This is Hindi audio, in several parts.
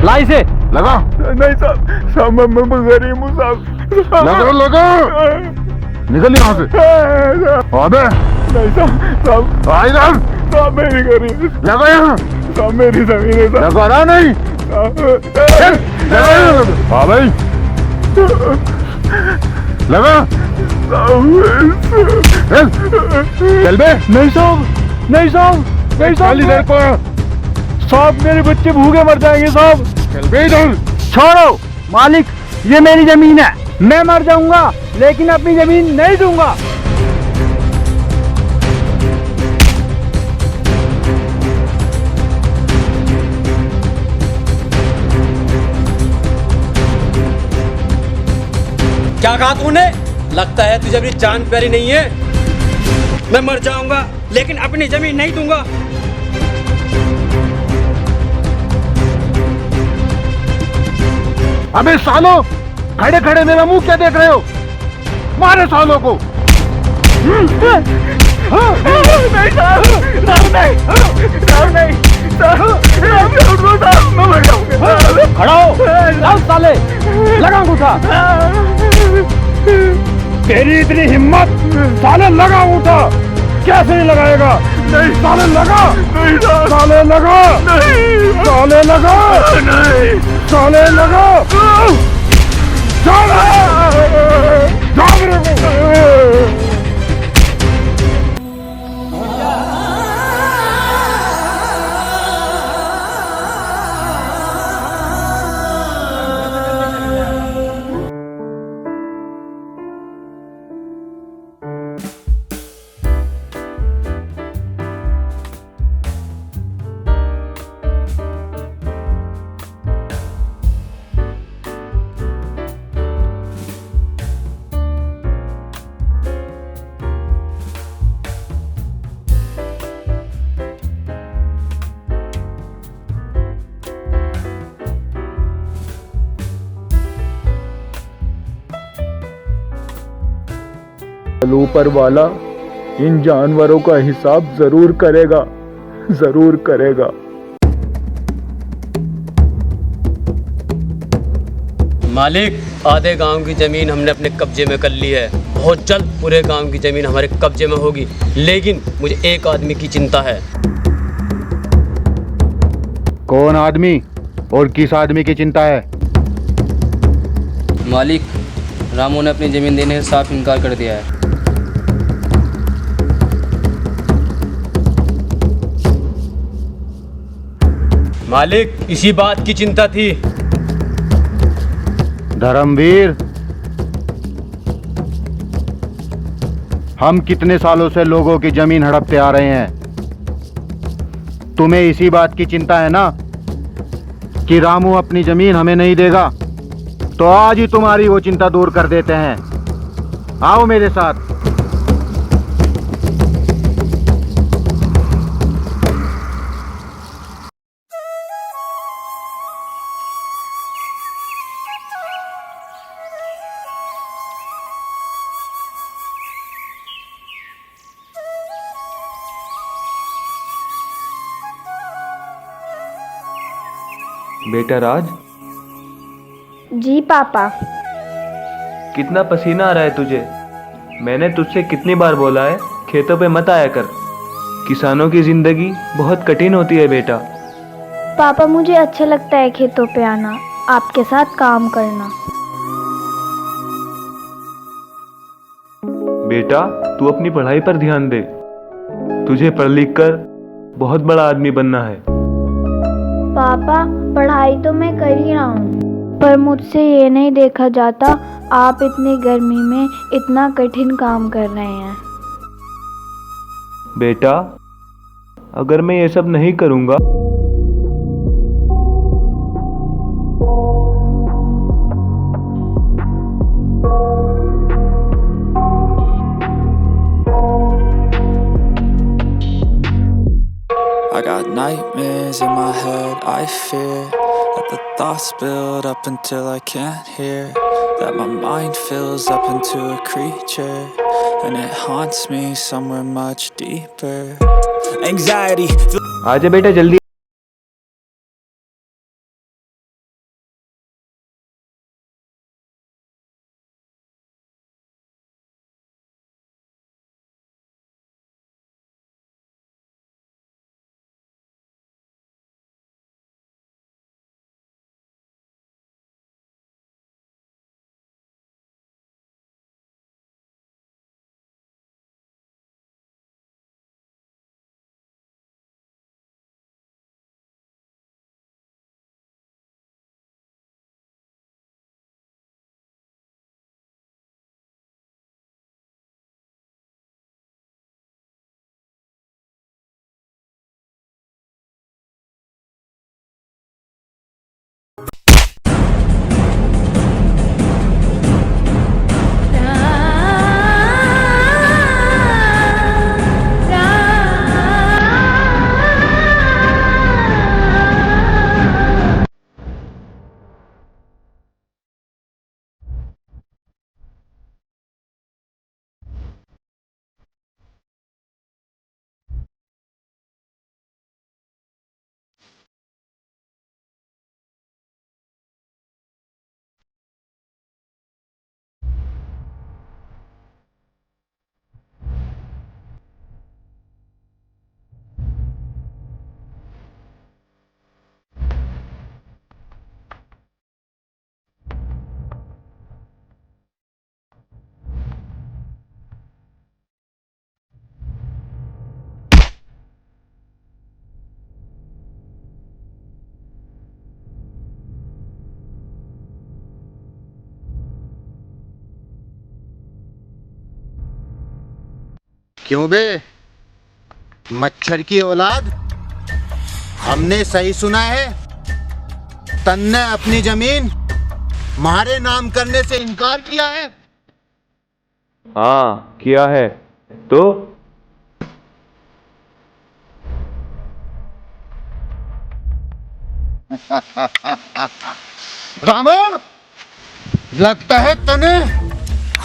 ला इसे। लगा। नहीं साहब, साहब मैं गरीब हूँ साहब। लगा। निकल यहाँ से। अबे नहीं साहब, साहब आ इधर। साहब मेरी गरीब, लगा यहाँ। साहब मेरी जमीन है साहब। लगा रहा नहीं। लगा यहाँ। हाँ भाई लगा। चल बे। नहीं साहब, नहीं साहब, नहीं चल इधर साहब, को। साहब मेरे बच्चे भूखे मर जाएंगे साहब। चल बे इधर। छोड़ो मालिक, ये मेरी जमीन है, मैं मर जाऊंगा लेकिन अपनी जमीन नहीं दूंगा। क्या कहा तूने? लगता है तुझे अपनी जान प्यारी नहीं है। मैं मर जाऊंगा लेकिन अपनी जमीन नहीं दूंगा। अबे सालो, खड़े खड़े मेरा मुंह क्या देख रहे हो? मारे सालों को। नहीं साहब, साहब नहीं, साहब नहीं, साहब मैं मर जाऊंगा। खड़ा हो, लाओ साले, लगा अंगूठा। तेरी इतनी हिम्मत, साले लगा उठा। कैसे नहीं लगाएगा? नहीं साले लगा। नहीं साहब, साले लगा। नहीं साले लगा। नहीं साले लगा। साले जा मेरे को। ऊपर वाला इन जानवरों का हिसाब जरूर करेगा, जरूर करेगा। मालिक, आधे गांव की जमीन हमने अपने कब्जे में कर ली है। बहुत जल्द पूरे गांव की जमीन हमारे कब्जे में होगी। लेकिन मुझे एक आदमी की चिंता है। कौन आदमी और किस आदमी की चिंता है? मालिक, रामू ने अपनी जमीन देने से साफ इनकार कर दिया है। मालिक, इसी बात की चिंता थी। धर्मवीर, हम कितने सालों से लोगों की जमीन हड़पते आ रहे हैं। तुम्हें इसी बात की चिंता है ना कि रामू अपनी जमीन हमें नहीं देगा? तो आज ही तुम्हारी वो चिंता दूर कर देते हैं। आओ मेरे साथ। बेटा राज, जी पापा। कितना पसीना आ रहा है तुझे? मैंने तुझसे कितनी बार बोला है खेतों पे मत आया कर। किसानों की जिंदगी बहुत कठिन होती है बेटा। पापा मुझे अच्छा लगता है खेतों पे आना, आपके साथ काम करना। बेटा, तू अपनी पढ़ाई पर ध्यान दे। तुझे पढ़ लिख कर बहुत बड़ा आदमी बनना है। पापा पढ़ाई तो मैं कर ही रहा हूँ, पर मुझसे ये नहीं देखा जाता आप इतनी गर्मी में इतना कठिन काम कर रहे हैं। बेटा, अगर मैं ये सब नहीं करूँगा I got nightmares in my head, I fear that the thoughts build up until I can't hear, that my mind fills up into a creature, and it haunts me somewhere much deeper. Anxiety. आजा बेटा जल्दी। क्यों बे मच्छर की औलाद, हमने सही सुना है? तन्ने अपनी जमीन हमारे नाम करने से इनकार किया है? हाँ किया है। तो रामू, लगता है तने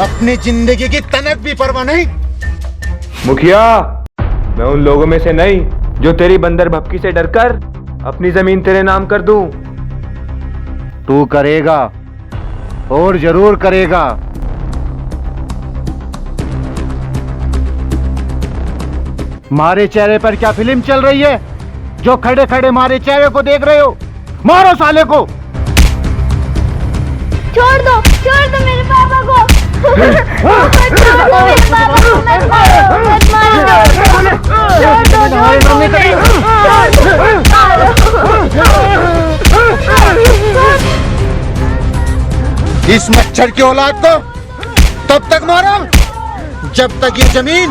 अपनी जिंदगी की तनक भी परवाह नहीं। मुखिया, मैं उन लोगों में से नहीं जो तेरी बंदर भपकी से डरकर अपनी जमीन तेरे नाम कर दूं। तू करेगा और जरूर करेगा। मारे चेहरे पर क्या फिल्म चल रही है जो खड़े खड़े मारे चेहरे को देख रहे हो? मारो साले को। छोड़ दो मेरे पापा को। मत छोड़ो मेरे पापा को, मत मारो, मत मारो। छोड़ दो इस मच्छर की औलाद को तब तक मारो जब तक ये जमीन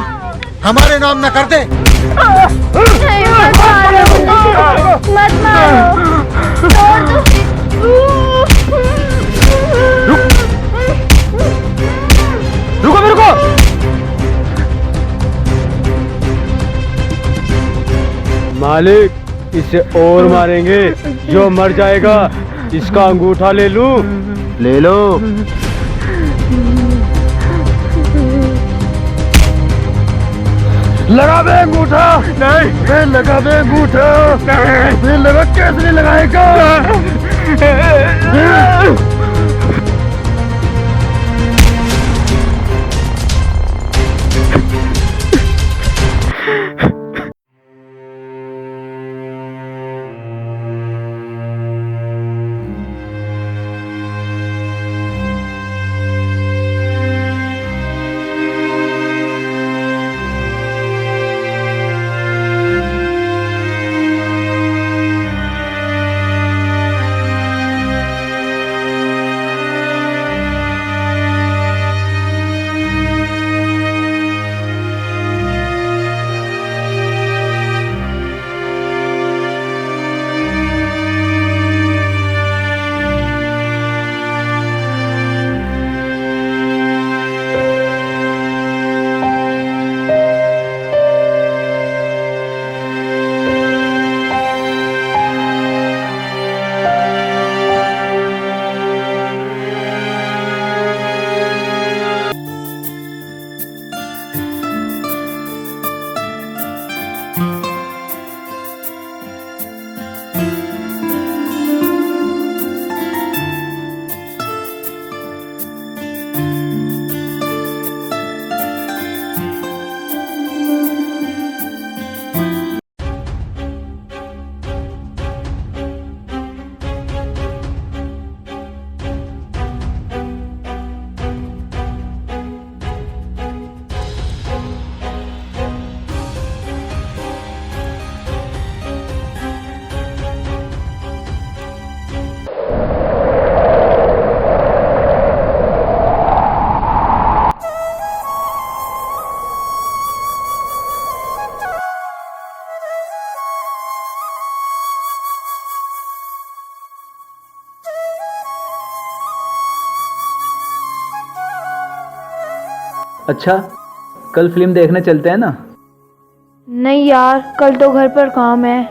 हमारे नाम न कर दे। नहीं, मत मारो, छोड़ दो। रुको। मालिक, इसे और मारेंगे, जो मर जाएगा इसका अंगूठा ले लूं। ले लो। लगा दे अंगूठा। नहीं, मैं लगा दे अंगूठा। नहीं, लगा कैसे नहीं लगाएगा? अच्छा, कल फिल्म देखने चलते हैं ना? नहीं यार, कल तो घर पर काम है।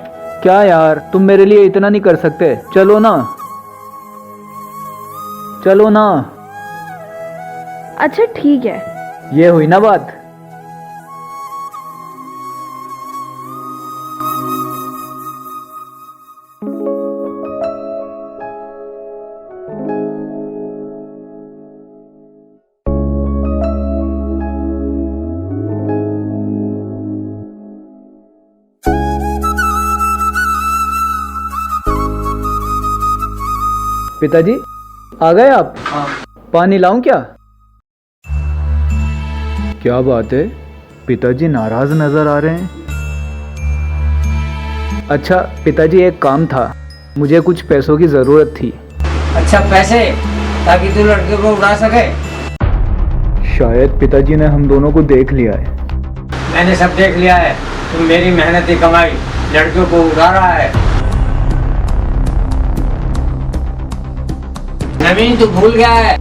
क्या यार, तुम मेरे लिए इतना नहीं कर सकते? चलो ना। अच्छा ठीक है। ये हुई ना बात। पिताजी, आ गए आप? हाँ। पानी लाऊं क्या? क्या बात है, पिताजी नाराज नजर आ रहे हैं। अच्छा पिताजी, एक काम था, मुझे कुछ पैसों की जरूरत थी। अच्छा, पैसे? ताकि तू लड़के को उड़ा सके? शायद पिताजी ने हम दोनों को देख लिया है। मैंने सब देख लिया है। तुम मेरी मेहनती कमाई लड़कियों को उड़ा रहा है। जमीन तू भूल गया है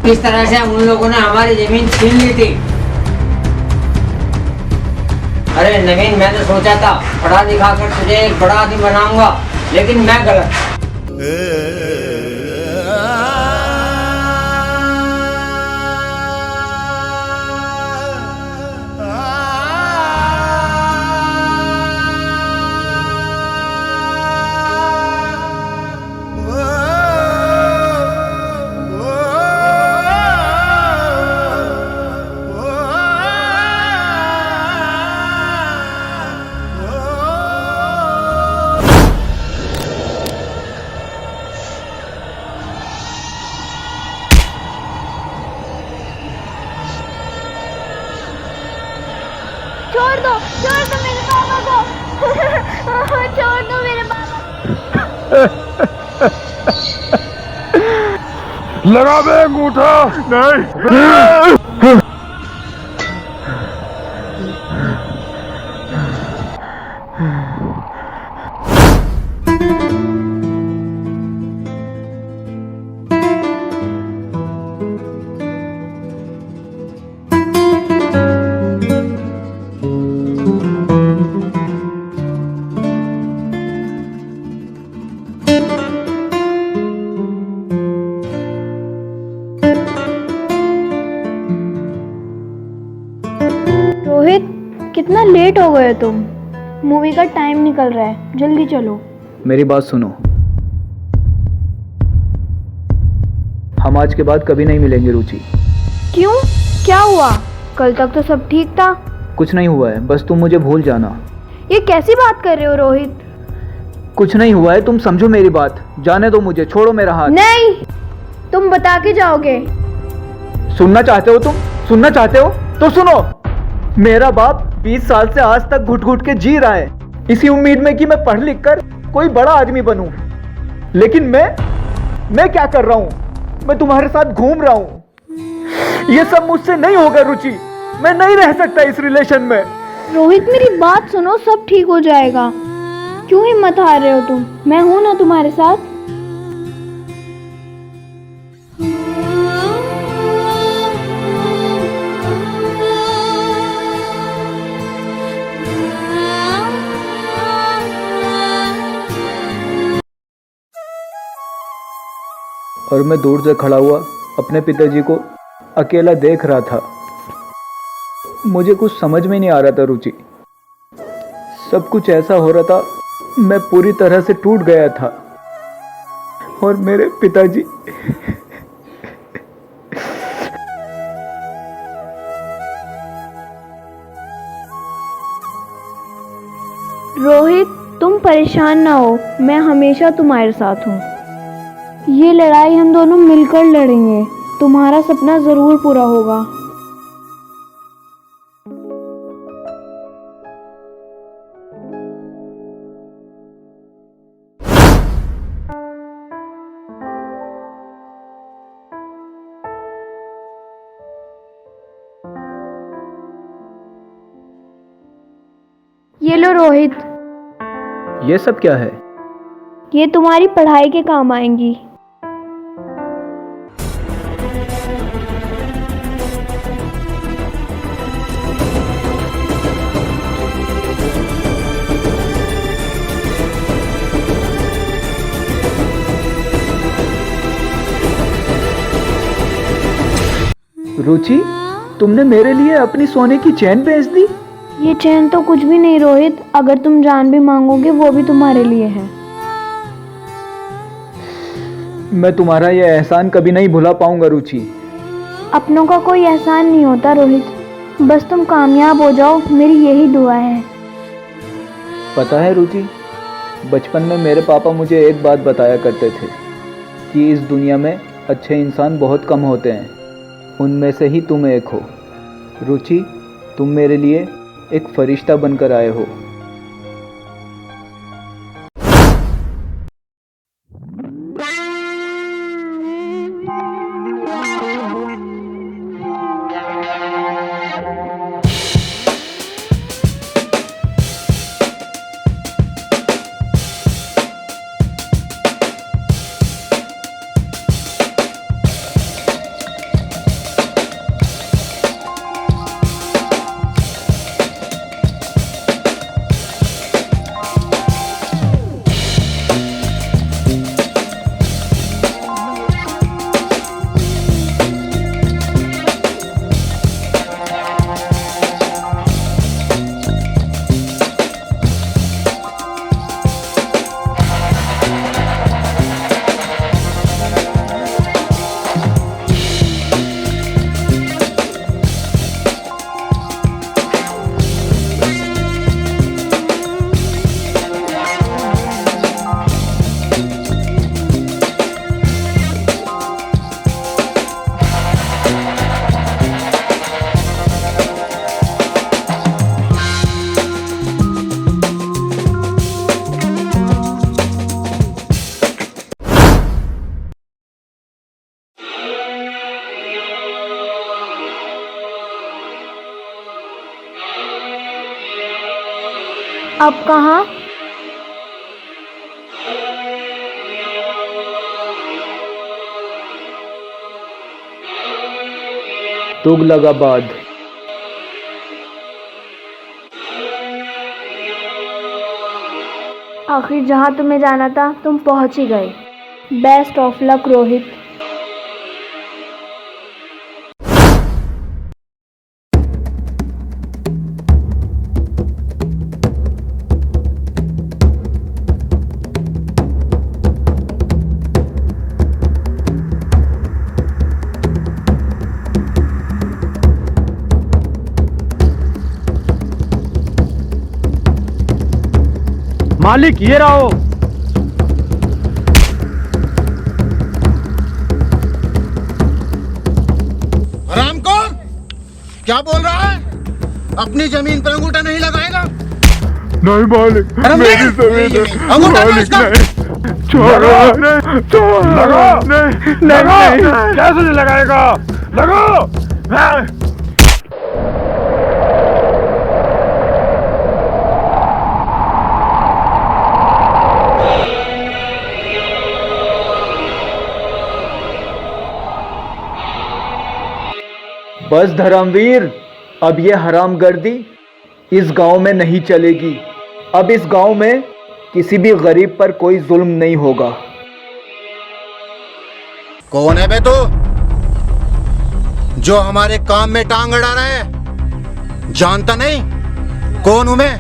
किस तरह से उन लोगों ने हमारी जमीन छीन ली थी। अरे नवीन, मैंने सोचा था पढ़ा लिखा कर तुझे एक बड़ा आदमी बनाऊंगा, लेकिन मैं गलत। छोड़ दो मेरे पापा को। छोड़ दो मेरे पापा। लगा बे अंगूठा। नहीं। रोहित, कितना लेट हो गए तुम। मूवी का टाइम निकल रहा है, जल्दी चलो। मेरी बात सुनो, हम आज के बाद कभी नहीं मिलेंगे रुचि। क्यों, क्या हुआ? कल तक तो सब ठीक था। कुछ नहीं हुआ है, बस तुम मुझे भूल जाना। ये कैसी बात कर रहे हो रोहित? कुछ नहीं हुआ है, तुम समझो मेरी बात। जाने दो मुझे, छोड़ो मेरा हाथ। नहीं, तुम बता के जाओगे। सुनना चाहते हो तुम? सुनना चाहते हो तो सुनो। मेरा बाप 20 साल से आज तक घुट घुट के जी रहा है, इसी उम्मीद में कि मैं पढ़ लिख कर कोई बड़ा आदमी बनूं। लेकिन मैं क्या कर रहा हूं? मैं तुम्हारे साथ घूम रहा हूं। ये सब मुझसे नहीं होगा रुचि, मैं नहीं रह सकता इस रिलेशन में। रोहित, मेरी बात सुनो, सब ठीक हो जाएगा। क्यों हिम्मत हार रहे हो तुम? मैं हूं ना तुम्हारे साथ। और मैं दूर से खड़ा हुआ अपने पिताजी को अकेला देख रहा था। मुझे कुछ समझ में नहीं आ रहा था रुचि। सब कुछ ऐसा हो रहा था, मैं पूरी तरह से टूट गया था। और मेरे पिताजी रोहित, तुम परेशान ना हो, मैं हमेशा तुम्हारे साथ हूँ। ये लड़ाई हम दोनों मिलकर लड़ेंगे। तुम्हारा सपना जरूर पूरा होगा। ये लो रोहित। ये सब क्या है? ये तुम्हारी पढ़ाई के काम आएंगी। रुचि, तुमने मेरे लिए अपनी सोने की चैन बेच दी? ये चैन तो कुछ भी नहीं रोहित, अगर तुम जान भी मांगोगे वो भी तुम्हारे लिए है। मैं तुम्हारा यह एहसान कभी नहीं भुला पाऊंगा रुचि। अपनों का कोई एहसान नहीं होता रोहित, बस तुम कामयाब हो जाओ, मेरी यही दुआ है। पता है रुचि, बचपन में मेरे पापा मुझे एक बात बताया करते थे कि इस दुनिया में अच्छे इंसान बहुत कम होते हैं, उनमें से ही तुम एक हो। रुचि, तुम मेरे लिए एक फरिश्ता बनकर आए हो। अब कहाँ? तुगलकाबाद। आखिर जहाँ तुम्हें जाना था तुम पहुँच ही गए। Best of luck Rohit. मालिक ये रहो। हरामखोर, क्या बोल रहा है? अपनी जमीन पर अंगूठा नहीं लगाएगा? नहीं मालिक, मेरी जमीन अंगूठा दो इसका। छोड़ो, नहीं, कैसे लगाएगा? लगाओ। बस धर्मवीर, अब ये हरामगर्दी इस गांव में नहीं चलेगी। अब इस गांव में किसी भी गरीब पर कोई जुल्म नहीं होगा। कौन है बे तू, जो हमारे काम में टांग अड़ा रहा है? जानता नहीं कौन हूं मैं?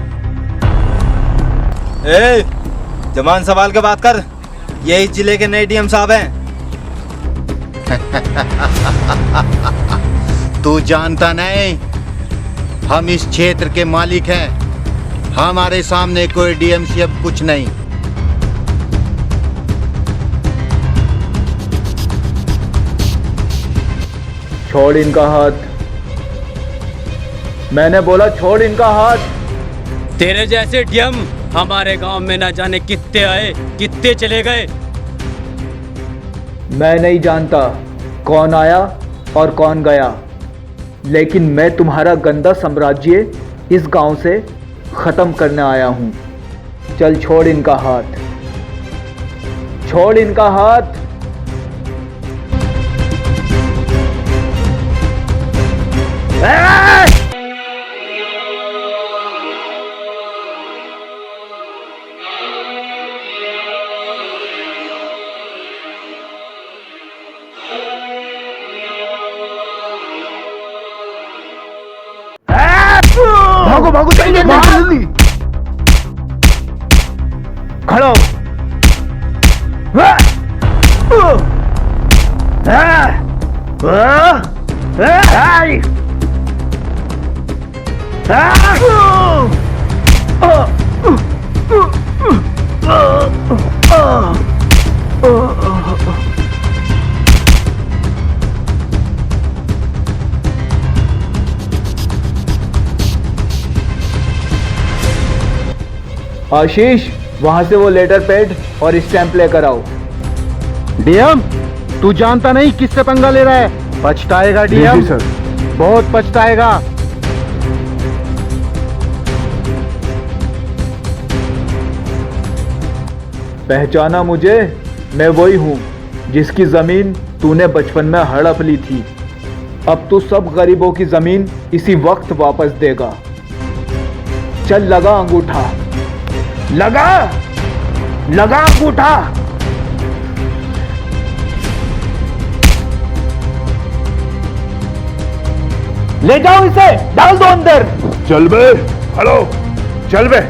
जमान सवाल के बात कर। यही जिले के नए डीएम साहब हैं। तू जानता नहीं, हम इस क्षेत्र के मालिक हैं। हमारे सामने कोई डीएमसी अब कुछ नहीं। छोड़ इनका हाथ। मैंने बोला छोड़ इनका हाथ। तेरे जैसे डीएम हमारे गांव में ना जाने कितने आए कितने चले गए। मैं नहीं जानता कौन आया और कौन गया, लेकिन मैं तुम्हारा गंदा साम्राज्य इस गांव से खत्म करने आया हूं। चल छोड़ इनका हाथ, छोड़ इनका हाथ। भागो भागो जल्दी जल्दी। खड़ो। आशीष, वहां से वो लेटर पैड और स्टैंप लेकर आओ। डीएम, तू जानता नहीं किससे पंगा ले रहा है। पछताएगा डीएम, सर बहुत पछताएगा। पहचाना मुझे? मैं वही हूं जिसकी जमीन तूने बचपन में हड़प ली थी। अब तू सब गरीबों की जमीन इसी वक्त वापस देगा। चल लगा अंगूठा, लगा लगा अंगूठा। ले जाओ इसे, डाल दो अंदर। चल बे, हेलो, चल बे।